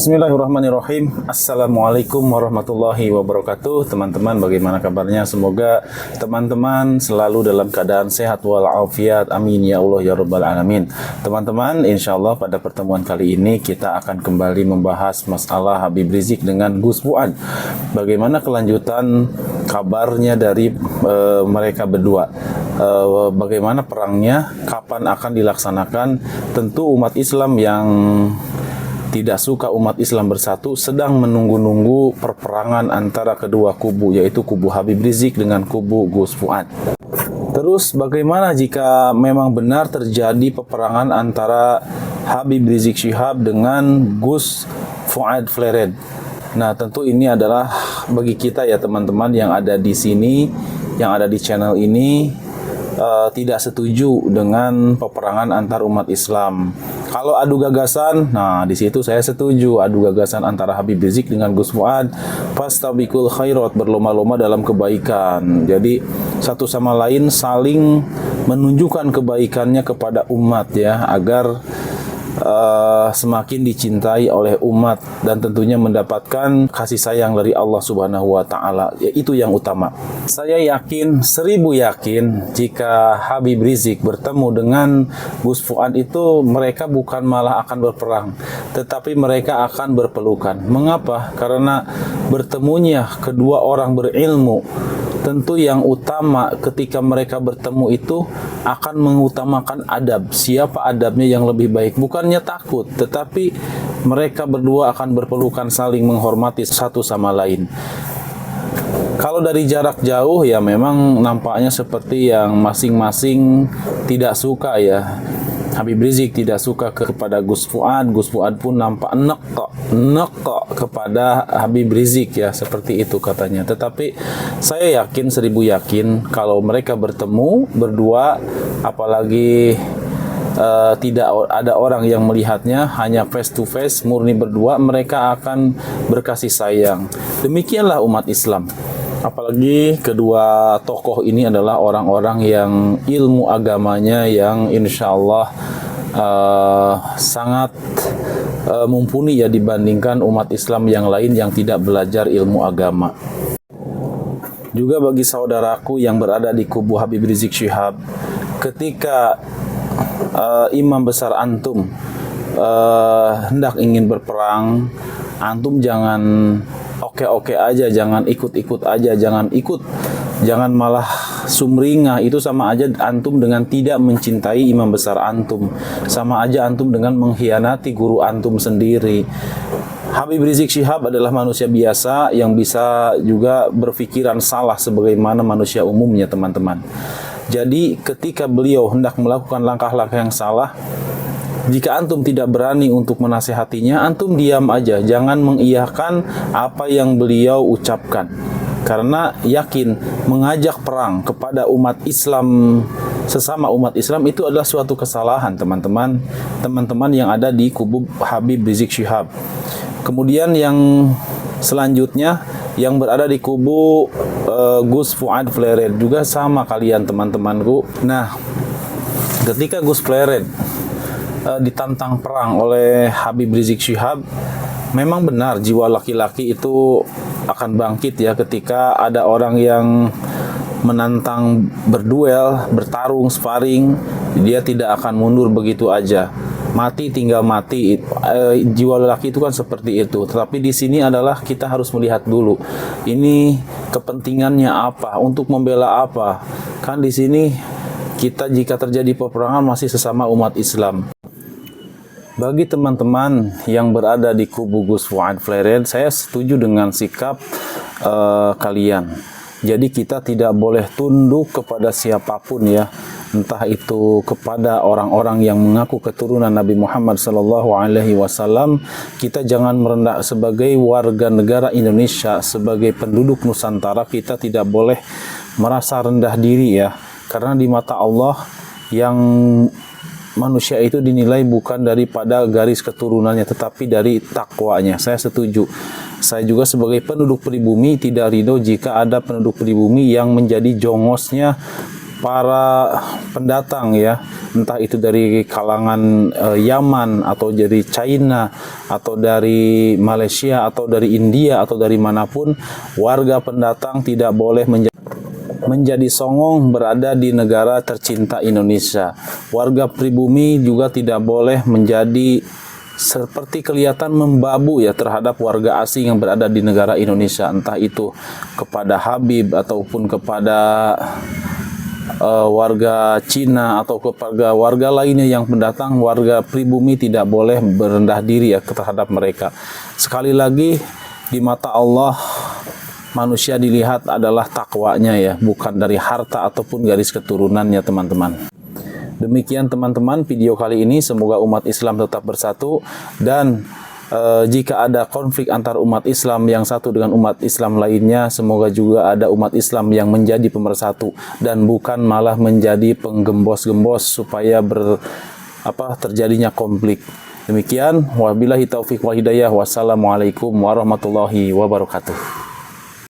Bismillahirrahmanirrahim. Assalamualaikum warahmatullahi wabarakatuh. Teman-teman, bagaimana kabarnya? Semoga teman-teman selalu dalam keadaan sehat walafiat. Amin ya Allah ya rabbal alamin. Teman-teman, insya Allah pada pertemuan kali ini kita akan kembali membahas masalah Habib Rizik dengan Gus Fuad. Bagaimana kelanjutan kabarnya dari mereka berdua? Bagaimana perangnya? Kapan akan dilaksanakan? Tentu umat Islam yang tidak suka umat Islam bersatu sedang menunggu-nunggu perperangan antara kedua kubu, yaitu kubu Habib Rizik dengan kubu Gus Fuad. Terus bagaimana jika memang benar terjadi peperangan antara Habib Rizik Syihab dengan Gus Fuad Flered? Nah, tentu ini adalah bagi kita ya teman-teman yang ada di sini, yang ada di channel ini, tidak setuju dengan peperangan antar umat Islam. Kalau adu gagasan, nah di situ saya setuju adu gagasan antara Habib Rizik dengan Gus Fuad. Fastabiqul khairat, berlomba-lomba dalam kebaikan. Jadi satu sama lain saling menunjukkan kebaikannya kepada umat ya, agar semakin dicintai oleh umat dan tentunya mendapatkan kasih sayang dari Allah Subhanahu wa taala. Ya, itu yang utama. Saya yakin, 1000 yakin jika Habib Rizik bertemu dengan Gus Fuad itu mereka bukan malah akan berperang, tetapi mereka akan berpelukan. Mengapa? Karena bertemunya kedua orang berilmu, tentu yang utama ketika mereka bertemu itu akan mengutamakan adab. Siapa adabnya yang lebih baik? Bukannya takut, tetapi mereka berdua akan berpelukan saling menghormati satu sama lain. Kalau dari jarak jauh ya memang nampaknya seperti yang masing-masing tidak suka ya. Habib Rizik tidak suka kepada Gus Fuad pun nampak nek kepada Habib Rizik ya, seperti itu katanya. Tetapi saya yakin, 1000 yakin kalau mereka bertemu berdua, apalagi tidak ada orang yang melihatnya, hanya face to face, murni berdua, mereka akan berkasih sayang. Demikianlah umat Islam. Apalagi kedua tokoh ini adalah orang-orang yang ilmu agamanya yang insya Allah sangat mumpuni ya dibandingkan umat Islam yang lain yang tidak belajar ilmu agama. Juga bagi saudaraku yang berada di kubu Habib Rizik Syihab, ketika imam besar antum hendak ingin berperang, antum jangan oke-oke aja, jangan ikut-ikut aja, jangan malah sumringah. Itu sama aja antum dengan tidak mencintai imam besar antum, sama aja antum dengan mengkhianati guru antum sendiri. Habib Rizik Syihab adalah manusia biasa yang bisa juga berpikiran salah sebagaimana manusia umumnya, teman-teman. Jadi ketika beliau hendak melakukan langkah-langkah yang salah, jika antum tidak berani untuk menasihatinya, antum diam aja, jangan mengiyakan apa yang beliau ucapkan. Karena yakin mengajak perang kepada umat Islam, sesama umat Islam, itu adalah suatu kesalahan, teman-teman. Teman-teman yang ada di kubu Habib Rizik Syihab. Kemudian yang selanjutnya yang berada di kubu Gus Fuad Flered juga sama kalian, teman-temanku. Nah, ketika Gus Flered ditantang perang oleh Habib Rizik Syihab, memang benar jiwa laki-laki itu akan bangkit ya ketika ada orang yang menantang berduel, bertarung, sparring, dia tidak akan mundur begitu aja. Mati tinggal mati. Jiwa lelaki itu kan seperti itu. Tetapi di sini adalah kita harus melihat dulu, ini kepentingannya apa, untuk membela apa. Kan di sini kita jika terjadi peperangan masih sesama umat Islam. Bagi teman-teman yang berada di kubu Gus Fuad Flered, saya setuju dengan sikap kalian. Jadi kita tidak boleh tunduk kepada siapapun ya, entah itu kepada orang-orang yang mengaku keturunan Nabi Muhammad SAW. Kita jangan merendah sebagai warga negara Indonesia, sebagai penduduk Nusantara, kita tidak boleh merasa rendah diri ya, karena di mata Allah yang manusia itu dinilai bukan daripada garis keturunannya, tetapi dari takwanya. Saya setuju. Saya juga sebagai penduduk pribumi tidak ridho jika ada penduduk pribumi yang menjadi jongosnya para pendatang ya, entah itu dari kalangan Yaman atau dari China atau dari Malaysia atau dari India atau dari manapun, warga pendatang tidak boleh menjadi songong berada di negara tercinta Indonesia. Warga pribumi juga tidak boleh menjadi seperti kelihatan membabu ya terhadap warga asing yang berada di negara Indonesia, entah itu kepada Habib ataupun kepada warga Cina atau kepada warga lainnya yang pendatang. Warga pribumi tidak boleh berendah diri ya terhadap mereka. Sekali lagi, di mata Allah manusia dilihat adalah takwanya ya, bukan dari harta ataupun garis keturunannya, teman-teman. Demikian teman-teman video kali ini, semoga umat Islam tetap bersatu, dan jika ada konflik antar umat Islam yang satu dengan umat Islam lainnya, semoga juga ada umat Islam yang menjadi pemersatu dan bukan malah menjadi penggembos-gembos supaya terjadinya konflik. Demikian, wabillahi taufiq wal hidayah, wassalamualaikum warahmatullahi wabarakatuh.